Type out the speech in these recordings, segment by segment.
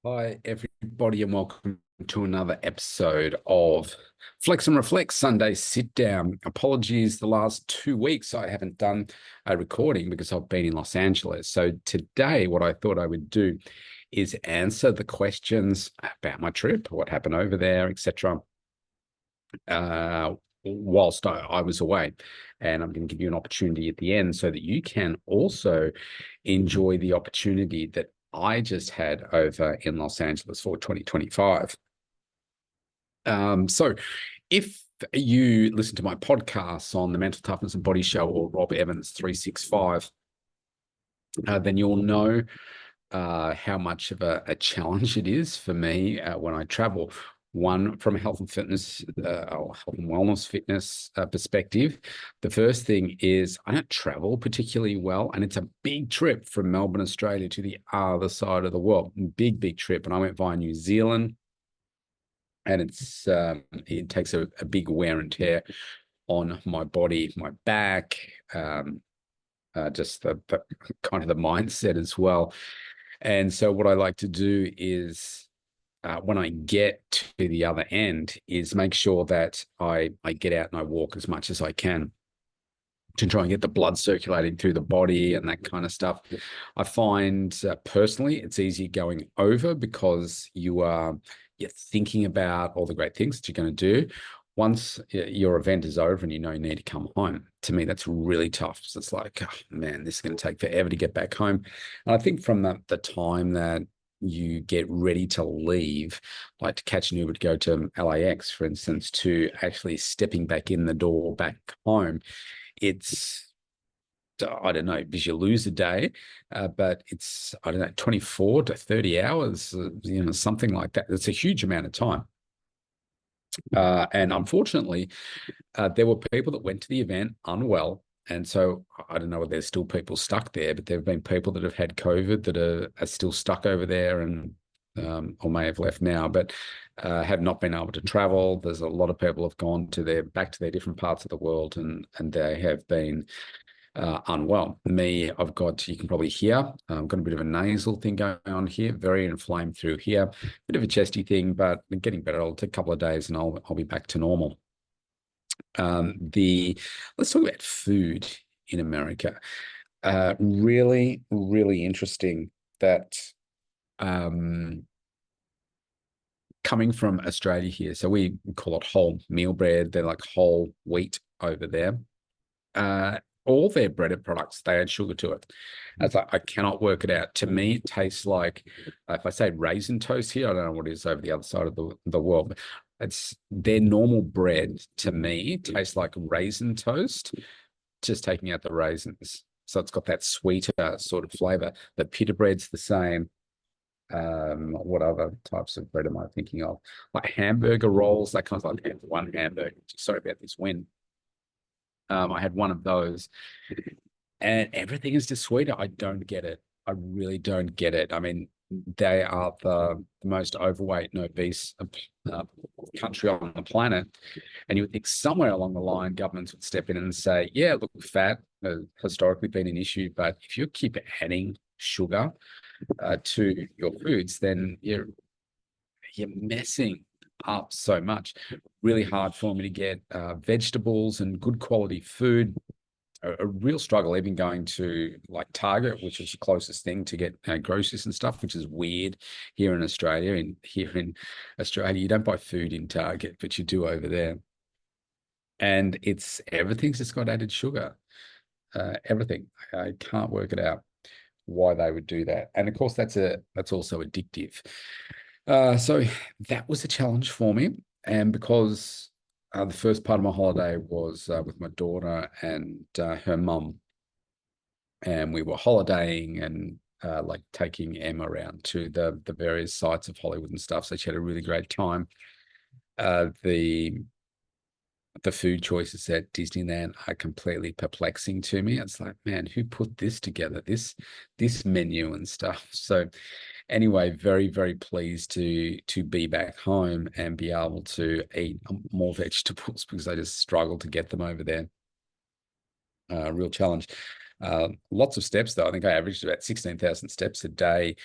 Hi, everybody, and welcome to another episode of Flex and Reflect Sunday Sit Down. Apologies, the last 2 weeks I haven't done a recording because I've been in Los Angeles. So today, what I thought I would do is answer the questions about my trip, what happened over there, etc. Whilst I was away. And I'm going to give you an opportunity at the end so that you can also enjoy the opportunity that I just had over in Los Angeles for 2025. So if you listen to my podcasts on the Mental Toughness and Body Show or Rob Evans 365, then you'll know how much of a challenge it is for me when I travel. One, from a health and fitness or health and wellness fitness perspective, the first thing is I don't travel particularly well, and it's a big trip from Melbourne, Australia to the other side of the world. Big trip. And I went via New Zealand, and it takes a big wear and tear on my body, my back, just the kind of the mindset as well. And so what I like to do is when I get to the other end is make sure that I get out and I walk as much as I can to try and get the blood circulating through the body and that kind of stuff. I find personally it's easy going over because you're thinking about all the great things that you're going to do. Once your event is over and you know you need to come home, to me, that's really tough. So it's like, oh, man, this is going to take forever to get back home. And I think from the time that you get ready to leave, like to catch an Uber to go to LAX, for instance, to actually stepping back in the door back home, it's, I don't know, because you lose a day, but it's, I don't know, 24 to 30 hours, something like that. It's a huge amount of time. And unfortunately, there were people that went to the event unwell. And so I don't know if there's still people stuck there, but there have been people that have had COVID that are still stuck over there and or may have left now, but have not been able to travel. There's a lot of people have gone back to their different parts of the world, and they have been unwell. Me, you can probably hear, I've got a bit of a nasal thing going on here, very inflamed through here, bit of a chesty thing, but getting better. It'll take a couple of days and I'll be back to normal. Let's talk about food in America. Really, really interesting that coming from Australia here, so we call it whole meal bread. They're like whole wheat over there. All their breaded products, they add sugar to it. It's like, I cannot work it out. To me, it tastes like, if I say raisin toast here, I don't know what it is over the other side of the world, but it's their normal bread to me tastes like raisin toast, just taking out the raisins. So it's got that sweeter sort of flavor. The pita bread's the same. What other types of bread am I thinking of? Like hamburger rolls, that kind of like one hamburger. Sorry about this wind. I had one of those, and everything is just sweeter. I don't get it. I really don't get it. I mean, they are the most overweight and obese country on the planet, and you would think somewhere along the line, governments would step in and say, "Yeah, look, fat has historically been an issue, but if you keep adding sugar to your foods, then you're messing up so much." Really hard for me to get vegetables and good quality food. A real struggle even going to like Target, which is the closest thing to get groceries and stuff, which is weird here in Australia. And here in Australia, you don't buy food in Target, but you do over there. And everything's just got added sugar. Everything. I can't work it out why they would do that. And of course, that's also addictive. So that was a challenge for me. And because the first part of my holiday was with my daughter and her mum, and we were holidaying and like taking Emma around to the various sites of Hollywood and stuff. So she had a really great time. The food choices at Disneyland are completely perplexing to me. It's like, man, who put this together? This menu and stuff. So anyway, very, very pleased to be back home and be able to eat more vegetables because I just struggle to get them over there. Real challenge. Lots of steps though. I think I averaged about 16,000 steps a day.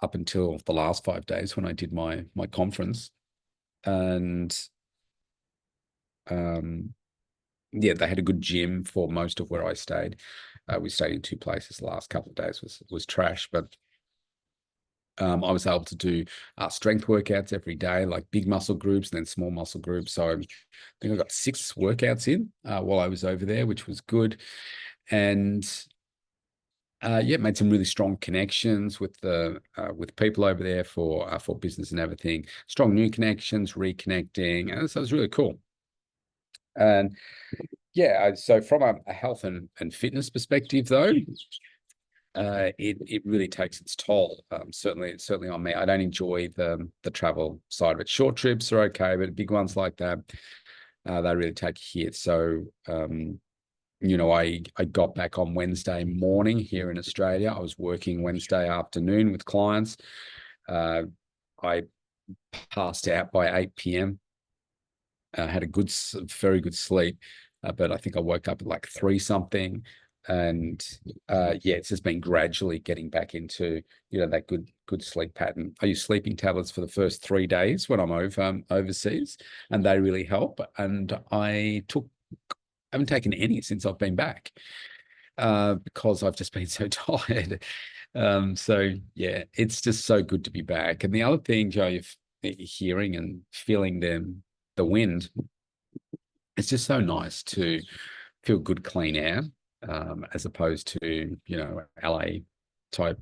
up until the last 5 days when I did my conference. And yeah, they had a good gym for most of where I stayed. We stayed in 2 places. The last couple of days was trash, but I was able to do strength workouts every day, like big muscle groups and then small muscle groups. So I think I got 6 workouts in while I was over there, which was good. And yeah, made some really strong connections with the with people over there for business and everything. Strong new connections, reconnecting, and so it was really cool. And yeah, so from a health and fitness perspective, though, it really takes its toll. Certainly on me. I don't enjoy the travel side of it. Short trips are okay, but big ones like that, they really take a hit. So you know, I got back on Wednesday morning here in Australia. I was working Wednesday afternoon with clients. I passed out by 8 p.m. Had a very good sleep, but I think I woke up at like 3 something. And yeah, it's just been gradually getting back into, you know, that good sleep pattern. I use sleeping tablets for the first 3 days when I'm overseas, and they really help. And I haven't taken any since I've been back because I've just been so tired. So yeah, it's just so good to be back. And the other thing, Joe, if hearing and feeling the wind, it's just so nice to feel good, clean air, as opposed to, you know, LA type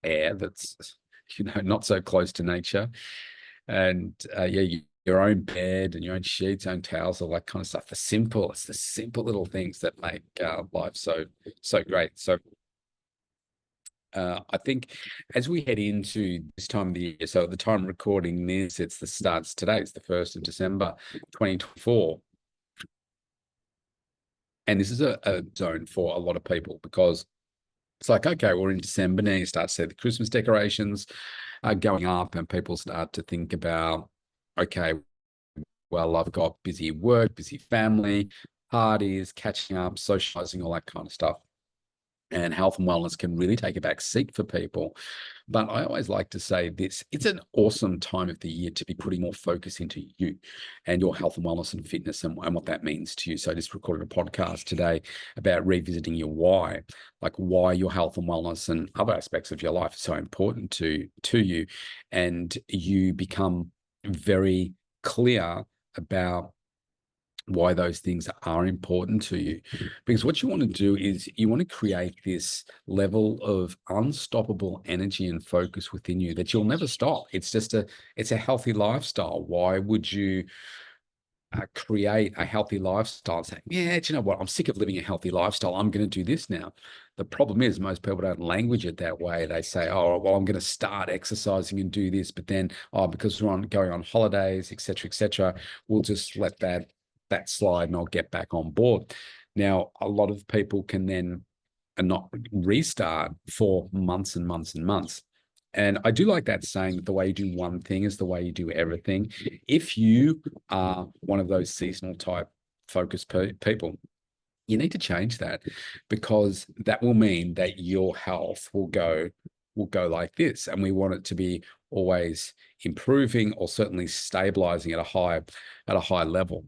air that's, you know, not so close to nature. And yeah, your own bed and your own sheets, own towels, all that kind of stuff. It's the simple little things that make life so great. So I think as we head into this time of the year, so at the time of recording this, starts today, it's the 1st of December, 2024. And this is a zone for a lot of people because it's like, okay, we're in December now. You start to see the Christmas decorations going up, and people start to think about, okay, well, I've got busy work, busy family, parties, catching up, socializing, all that kind of stuff. And health and wellness can really take a back seat for people. But I always like to say this, it's an awesome time of the year to be putting more focus into you and your health and wellness and fitness and what that means to you. So I just recorded a podcast today about revisiting your why, like why your health and wellness and other aspects of your life are so important to you. And you become very clear about why those things are important to you. Because what you want to do is you want to create this level of unstoppable energy and focus within you that you'll never stop. It's a healthy lifestyle. Why would you create a healthy lifestyle and say, yeah, do you know what? I'm sick of living a healthy lifestyle. I'm going to do this now. The problem is most people don't language it that way. They say, oh, well, I'm going to start exercising and do this, but then, oh, because we're going on holidays, et cetera, we'll just let that slide and I'll get back on board. Now, a lot of people can then not restart for months and months and months. And I do like that saying that the way you do one thing is the way you do everything. If you are one of those seasonal type focused people, you need to change that, because that will mean that your health will go like this. And we want it to be always improving or certainly stabilizing at a high level.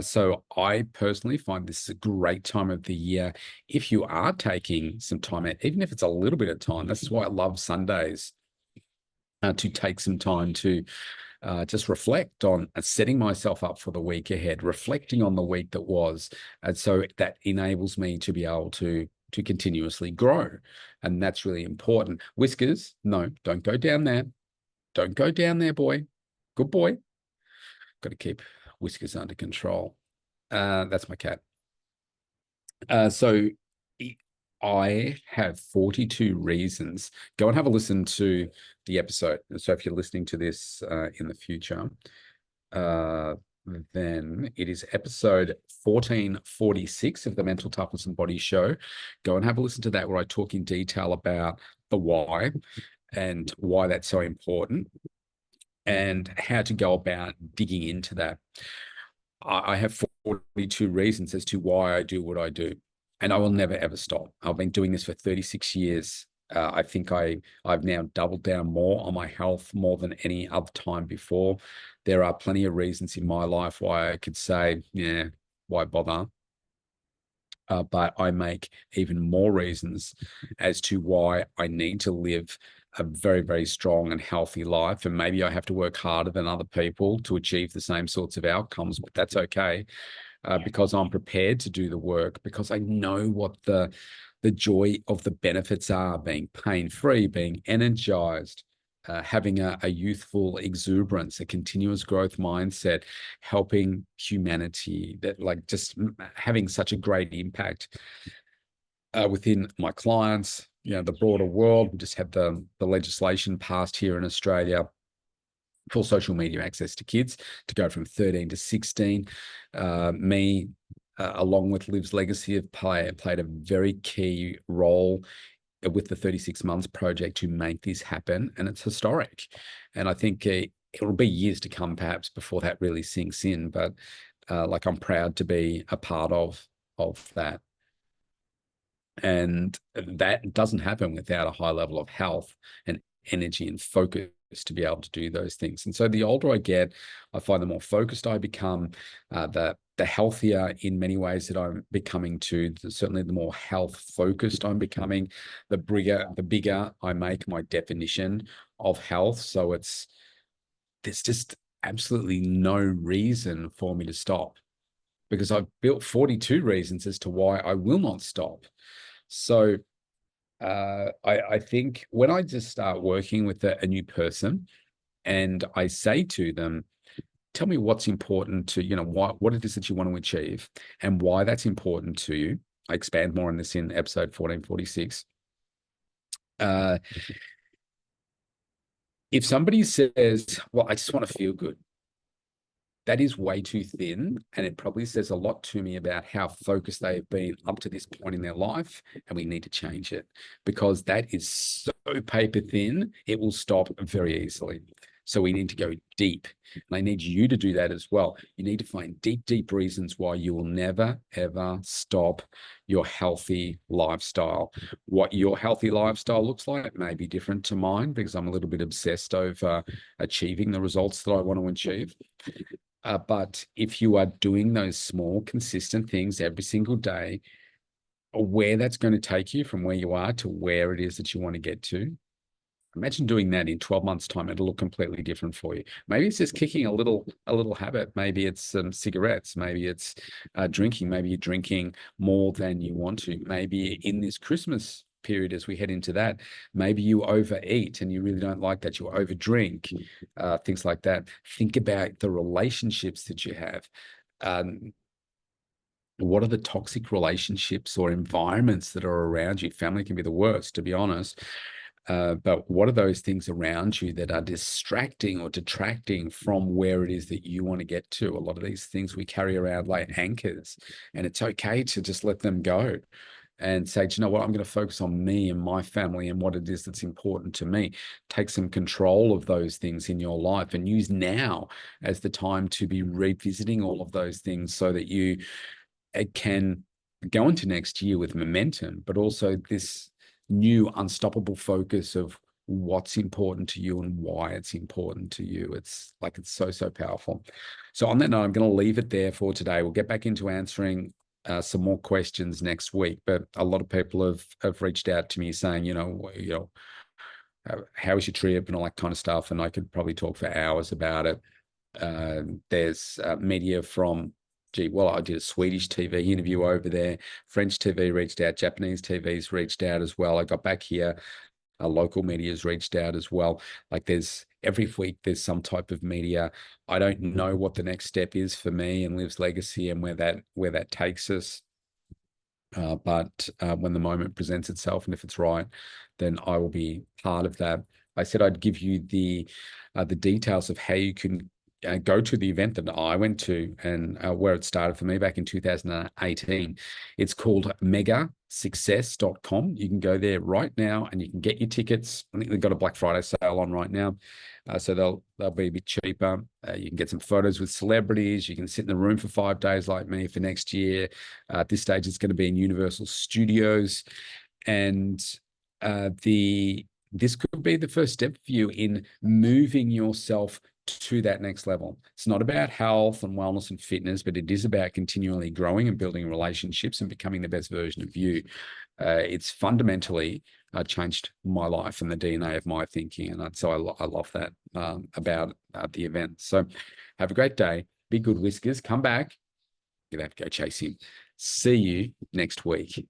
So I personally find this is a great time of the year if you are taking some time out, even if it's a little bit of time. This is why I love Sundays, to take some time to just reflect on setting myself up for the week ahead, reflecting on the week that was. And so that enables me to be able to continuously grow. And that's really important. Whiskers, no, don't go down there. Don't go down there, boy. Good boy. Got to keep Whiskers under control. That's my cat. So I have 42 reasons. Go and have a listen to the episode. So if you're listening to this in the future, then it is episode 1446 of the Mental Toughness and Body Show. Go and have a listen to that, where I talk in detail about the why and why that's so important and how to go about digging into that. I have 42 reasons as to why I do what I do, and I will never, ever stop. I've been doing this for 36 years. I think I've now doubled down more on my health more than any other time before. There are plenty of reasons in my life why I could say, yeah, why bother? But I make even more reasons as to why I need to live a very, very strong and healthy life. And maybe I have to work harder than other people to achieve the same sorts of outcomes, but that's okay, because I'm prepared to do the work, because I know what the joy of the benefits are: being pain-free, being energized, having a youthful exuberance, a continuous growth mindset, helping humanity, that like just having such a great impact within my clients, the broader world. We just had the legislation passed here in Australia for social media access to kids to go from 13 to 16. Me, along with Liv's Legacy, have played a very key role with the 36 Months project to make this happen, and it's historic. And I think it'll be years to come, perhaps, before that really sinks in. But like, I'm proud to be a part of that. And that doesn't happen without a high level of health and energy and focus to be able to do those things. And so the older I get, I find the more focused I become, the healthier in many ways that I'm becoming too. Certainly the more health focused I'm becoming, the bigger I make my definition of health. So there's just absolutely no reason for me to stop, because I've built 42 reasons as to why I will not stop. So I think when I just start working with a new person and I say to them, tell me what's important to, what it is that you want to achieve and why that's important to you. I expand more on this in episode 1446. If somebody says, well, I just want to feel good, that is way too thin. And it probably says a lot to me about how focused they've been up to this point in their life. And we need to change it, because that is so paper thin, it will stop very easily. So we need to go deep. And I need you to do that as well. You need to find deep, deep reasons why you will never, ever stop your healthy lifestyle. What your healthy lifestyle looks like may be different to mine, because I'm a little bit obsessed over achieving the results that I want to achieve. But if you are doing those small, consistent things every single day, where that's going to take you from where you are to where it is that you want to get to, imagine doing that in 12 months' time. It'll look completely different for you. Maybe it's just kicking a little habit. Maybe it's cigarettes. Maybe it's drinking. Maybe you're drinking more than you want to. Maybe in this Christmas period, as we head into that, maybe you overeat and you really don't like that. You overdrink, things like that. Think about the relationships that you have. What are the toxic relationships or environments that are around you? Family can be the worst, to be honest. But what are those things around you that are distracting or detracting from where it is that you want to get to? A lot of these things we carry around like anchors, and it's okay to just let them go and say, do you know what, I'm going to focus on me and my family and what it is that's important to me. Take some control of those things in your life and use now as the time to be revisiting all of those things, so that you can go into next year with momentum, but also this new unstoppable focus of what's important to you and why it's important to you. It's so, so powerful. So on that note, I'm going to leave it there for today. We'll get back into answering some more questions next week, but a lot of people have reached out to me saying, how was your trip and all that kind of stuff. And I could probably talk for hours about it. There's media from, I did a Swedish TV interview over there. French TV reached out. Japanese TV's reached out as well. I got back here. Local media's reached out as well. Like, every week there's some type of media. I don't know what the next step is for me and Liv's Legacy and where that takes us. But when the moment presents itself, and if it's right, then I will be part of that. I said I'd give you the details of how you can go to the event that I went to, and where it started for me back in 2018. It's called megasuccess.com. You can go there right now and you can get your tickets. I think they've got a Black Friday sale on right now. So they'll be a bit cheaper. You can get some photos with celebrities. You can sit in the room for 5 days like me for next year. At this stage, it's going to be in Universal Studios. And this could be the first step for you in moving yourself to that next level. It's not about health and wellness and fitness, but it is about continually growing and building relationships and becoming the best version of you. It's fundamentally changed my life and the DNA of my thinking. And so I love that about the event. So have a great day. Be good, Whiskers. Come back. You're going to have to go chase him. See you next week.